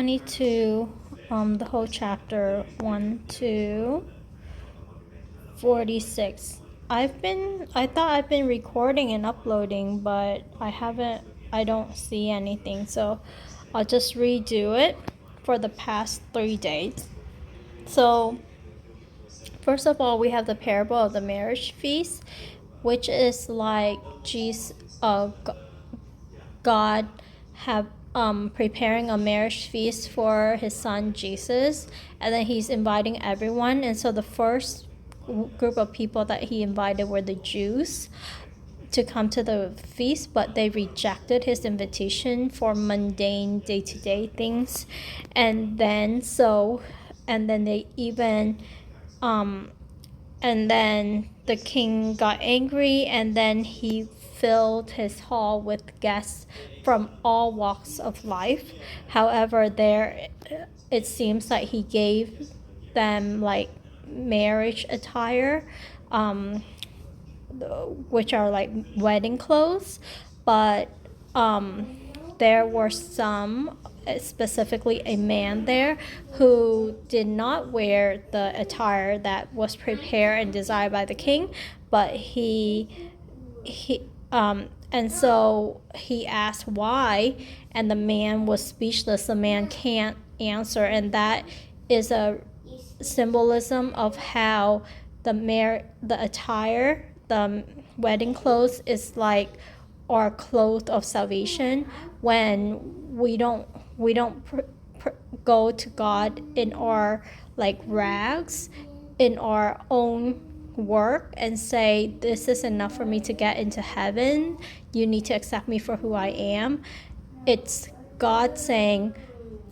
22, the whole chapter 1 to 46. I thought I've been recording and uploading, but I don't see anything, so I'll just redo it for the past 3 days. So, first of all, we have the parable of the marriage feast, which is like God have preparing a marriage feast for his son Jesus, and then he's inviting everyone. And so the first group of people that he invited were the Jews to come to the feast, but they rejected his invitation for mundane day-to-day things. And then they even and then the king got angry, and then he filled his hall with guests from all walks of life. However, it seems like he gave them like marriage attire, which are like wedding clothes, but there were some, specifically a man there, who did not wear the attire that was prepared and desired by the king, but and so he asked why, and the man was speechless. The man can't answer, and that is a symbolism of how the attire, the wedding clothes, is like our cloth of salvation. When we don't go to God in our like rags, in our own work, and say, this is enough for me to get into heaven, you need to accept me for who I am. It's God saying,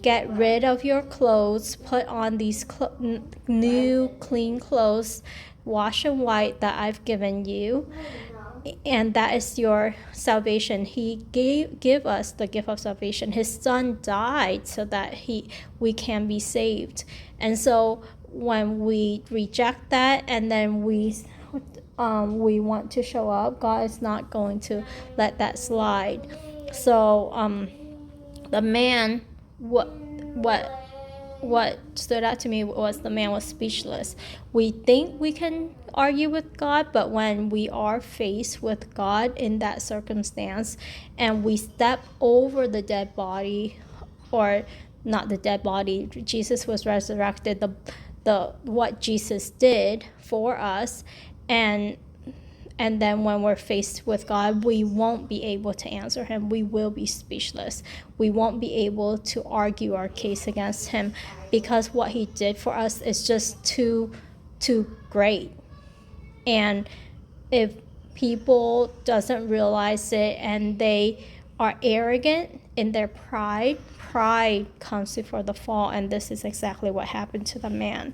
get rid of your clothes, put on these new clean clothes, wash and white, that I've given you, and that is your salvation. He give us the gift of salvation. His son died so that we can be saved. And so when we reject that, and then we want to show up, God is not going to let that slide. So the man, what stood out to me was the man was speechless. We think we can argue with God, but when we are faced with God in that circumstance, and we step over the dead body, or not the dead body, Jesus was resurrected, the what Jesus did for us, and then when we're faced with God, we won't be able to answer him. We will be speechless. We won't be able to argue our case against him, because what he did for us is just too great. And if people doesn't realize it, and they are arrogant in their pride comes before the fall, and this is exactly what happened to the man.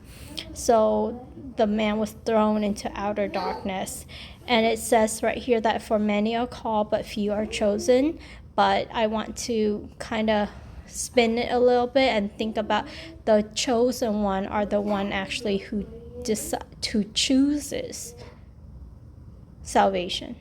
So the man was thrown into outer darkness. And it says right here that for many are called, but few are chosen. But I want to kind of spin it a little bit and think about the chosen one are the one actually who chooses salvation.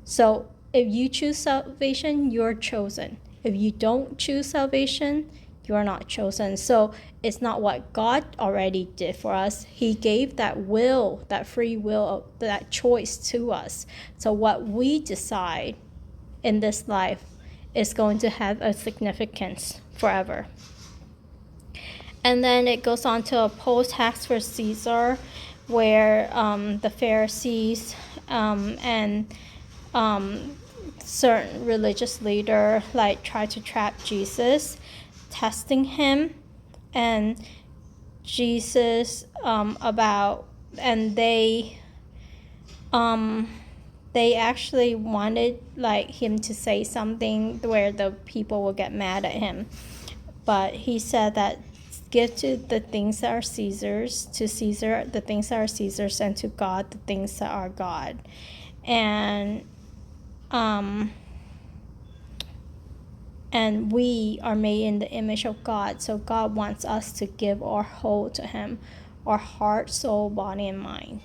So if you choose salvation, you're chosen. If you don't choose salvation, you're not chosen. So it's not what God already did for us. He gave that will, that free will, that choice to us. So what we decide in this life is going to have a significance forever. And then it goes on to a poll tax for Caesar, where the Pharisees and certain religious leader like tried to trap Jesus, testing him, and Jesus and they actually wanted like him to say something where the people will get mad at him, but he said that give to the things that are Caesar's, to Caesar the things that are Caesar's, and to God the things that are God. And we are made in the image of God, so God wants us to give our whole to him, our heart, soul, body, and mind.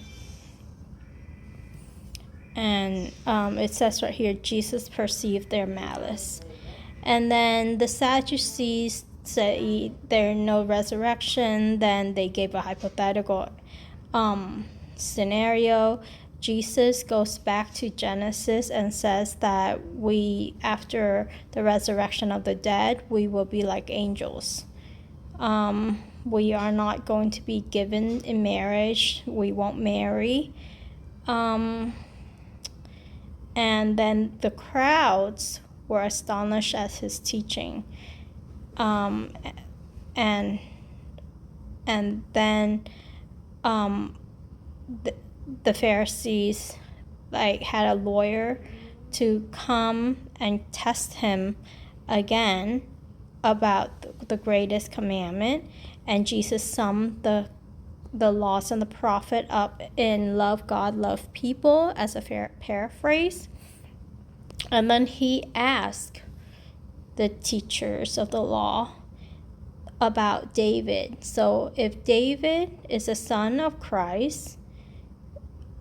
And it says right here, Jesus perceived their malice. And then the Sadducees say there's no resurrection, then they gave a hypothetical scenario. Jesus goes back to Genesis and says that we, after the resurrection of the dead, we will be like angels. We are not going to be given in marriage. We won't marry. And then the crowds were astonished at his teaching. And then the Pharisees had a lawyer to come and test him again about the greatest commandment, and Jesus summed the laws and the prophet up in love God, love people, as a paraphrase. And then he asked the teachers of the law about David. So if David is a son of Christ,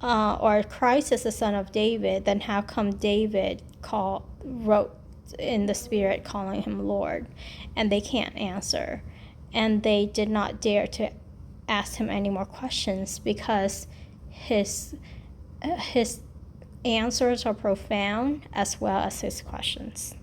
or Christ is the son of David, then how come David wrote in the Spirit calling him Lord? And they can't answer. And they did not dare to ask him any more questions because his answers are profound as well as his questions.